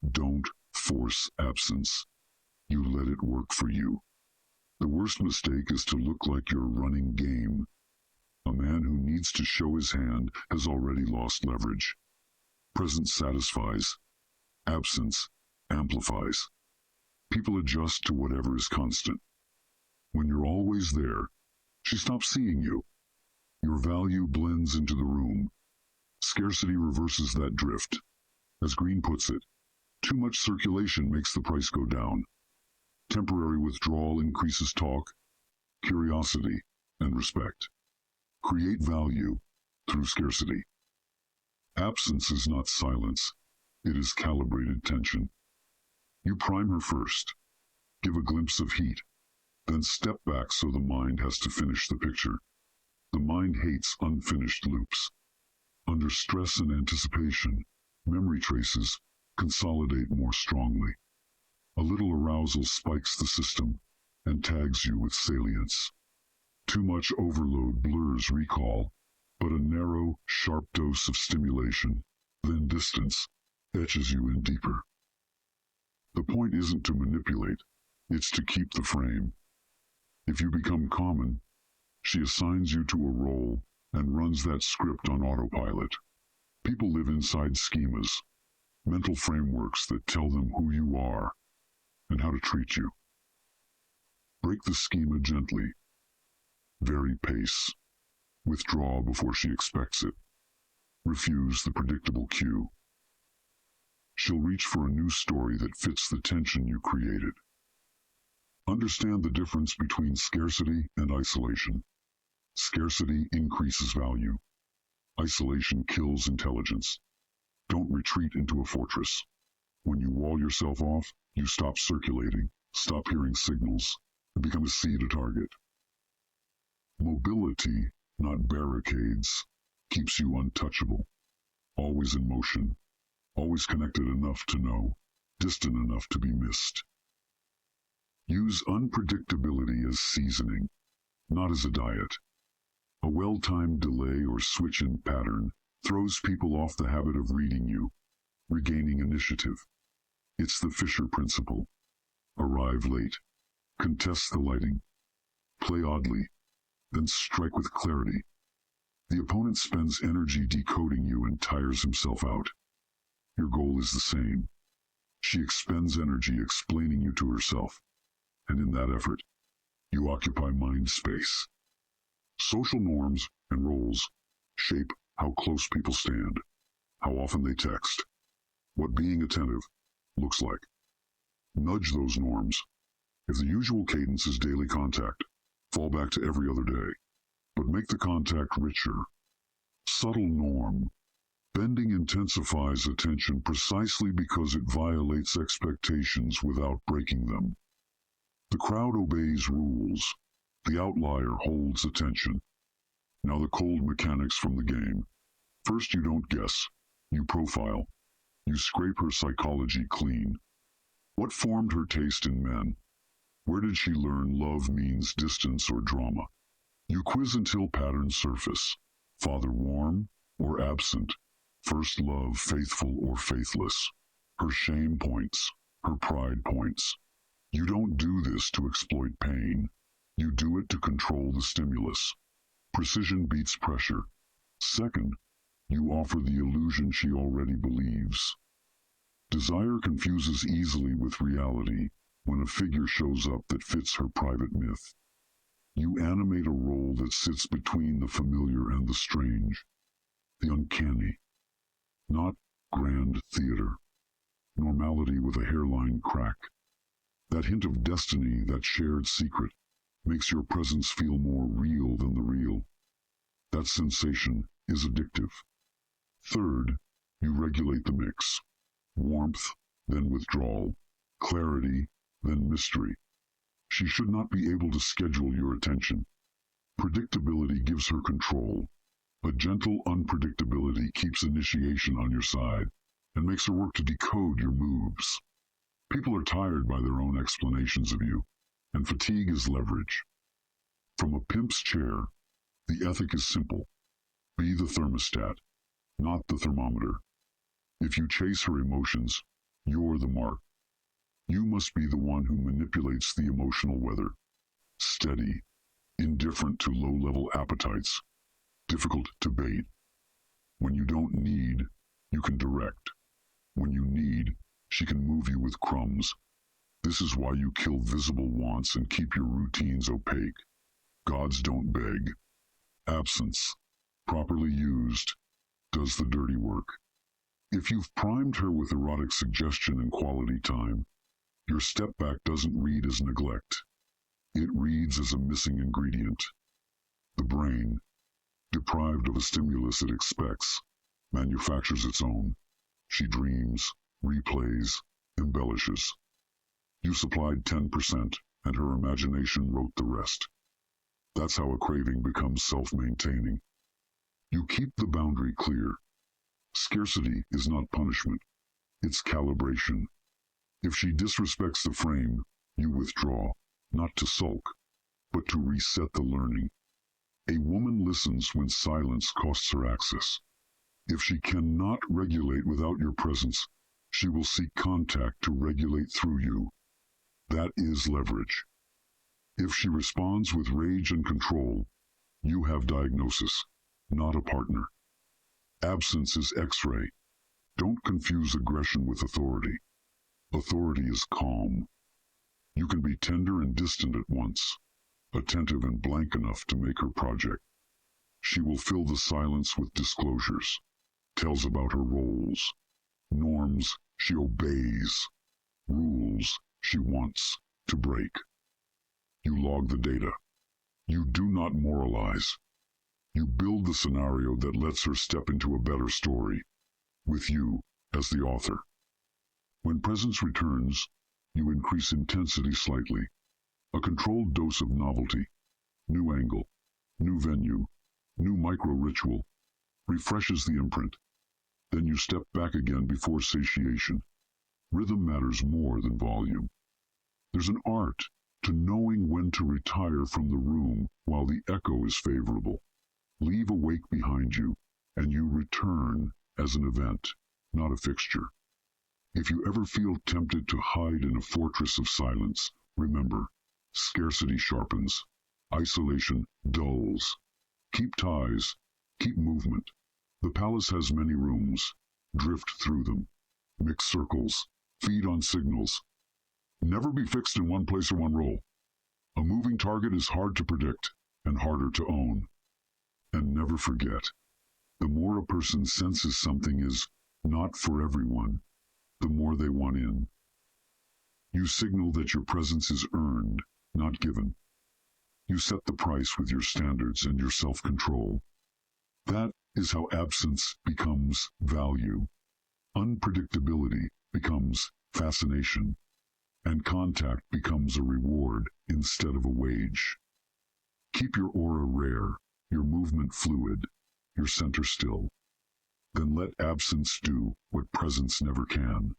You don't force absence. You let it work for you. The worst mistake is to look like you're running game. A man who needs to show his hand has already lost leverage. Presence satisfies. Absence amplifies. People adjust to whatever is constant. When you're always there, she stops seeing you. Your value blends into the room. Scarcity reverses that drift. As Green puts it, too much circulation makes the price go down. Temporary withdrawal increases talk, curiosity, and respect. Create value through scarcity. Absence is not silence. It is calibrated tension. You prime her first. Give a glimpse of heat. Then step back so the mind has to finish the picture. The mind hates unfinished loops. Under stress and anticipation, memory traces consolidate more strongly. A little arousal spikes the system and tags you with salience. Too much overload blurs recall, but a narrow, sharp dose of stimulation, then distance, etches you in deeper. The point isn't to manipulate, it's to keep the frame. If you become common, she assigns you to a role and runs that script on autopilot. People live inside schemas, mental frameworks that tell them who you are and how to treat you. Break the schema gently. Vary pace. Withdraw before she expects it. Refuse the predictable cue. She'll reach for a new story that fits the tension you created. Understand the difference between scarcity and isolation. Scarcity increases value. Isolation kills intelligence. Don't retreat into a fortress. When you wall yourself off, you stop circulating, stop hearing signals, and become a seed a target. Mobility, not barricades, keeps you untouchable. Always in motion, always connected enough to know, distant enough to be missed. Use unpredictability as seasoning, not as a diet. A well-timed delay or switch-in pattern throws people off the habit of reading you, regaining initiative. It's the Fisher principle. Arrive late, contest the lighting, play oddly, then strike with clarity. The opponent spends energy decoding you and tires himself out. Your goal is the same. She expends energy explaining you to herself, and in that effort, you occupy mind space. Social norms and roles shape how close people stand, how often they text, what being attentive looks like. Nudge those norms. If the usual cadence is daily contact, fall back to every other day, but make the contact richer. Subtle norm. Bending intensifies attention precisely because it violates expectations without breaking them. The crowd obeys rules. The outlier holds attention. Now the cold mechanics from the game. First, you don't guess. You profile. You scrape her psychology clean. What formed her taste in men? Where did she learn love means distance or drama? You quiz until patterns surface. Father warm or absent? First love faithful or faithless? Her shame points. Her pride points. You don't do this to exploit pain. You do it to control the stimulus. Precision beats pressure. Second, you offer the illusion she already believes. Desire confuses easily with reality when a figure shows up that fits her private myth. You animate a role that sits between the familiar and the strange, the uncanny. Not grand theater. Normality with a hairline crack. That hint of destiny, that shared secret, makes your presence feel more real than the real. That sensation is addictive. Third, you regulate the mix. Warmth, then withdrawal. Clarity, then mystery. She should not be able to schedule your attention. Predictability gives her control. A gentle unpredictability keeps initiation on your side and makes her work to decode your moves. People are tired by their own explanations of you, and fatigue is leverage. From a pimp's chair, the ethic is simple. Be the thermostat, not the thermometer. If you chase her emotions, You're the mark. You must be the one who manipulates the emotional weather. Steady, indifferent to low-level appetites, difficult to bait. When you don't need, you can direct. When you need, she can move you with crumbs. This is why you kill visible wants and keep your routines opaque. Gods don't beg. Absence, properly used, does the dirty work. If you've primed her with erotic suggestion and quality time, your step back doesn't read as neglect. It reads as a missing ingredient. The brain, deprived of a stimulus it expects, manufactures its own. She dreams, replays, embellishes. You supplied 10%, and her imagination wrote the rest. That's how a craving becomes self-maintaining. You keep the boundary clear. Scarcity is not punishment. It's calibration. If she disrespects the frame, you withdraw, not to sulk, but to reset the learning. A woman listens when silence costs her access. If she cannot regulate without your presence, she will seek contact to regulate through you. That is leverage. If she responds with rage and control, you have diagnosis, not a partner. Absence is X-ray. Don't confuse aggression with authority. Authority is calm. You can be tender and distant at once, attentive and blank enough to make her project. She will fill the silence with disclosures, tells about her roles, norms she obeys, rules she wants to break. You log the data. You do not moralize. You build the scenario that lets her step into a better story, with you as the author. When presence returns, you increase intensity slightly. A controlled dose of novelty, new angle, new venue, new micro-ritual, refreshes the imprint. Then you step back again before satiation. Rhythm matters more than volume. There's an art to knowing when to retire from the room while the echo is favorable. Leave a wake behind you, and you return as an event, not a fixture. If you ever feel tempted to hide in a fortress of silence, remember, scarcity sharpens, isolation dulls. Keep ties, keep movement. The palace has many rooms. Drift through them. Mix circles. Feed on signals. Never be fixed in one place or one role. A moving target is hard to predict and harder to own. And never forget, the more a person senses something is not for everyone, the more they want in. You signal that your presence is earned, not given. You set the price with your standards and your self-control. That is how absence becomes value. Unpredictability becomes fascination. And contact becomes a reward instead of a wage. Keep your aura rare, your movement fluid, your center still. Then let absence do what presence never can.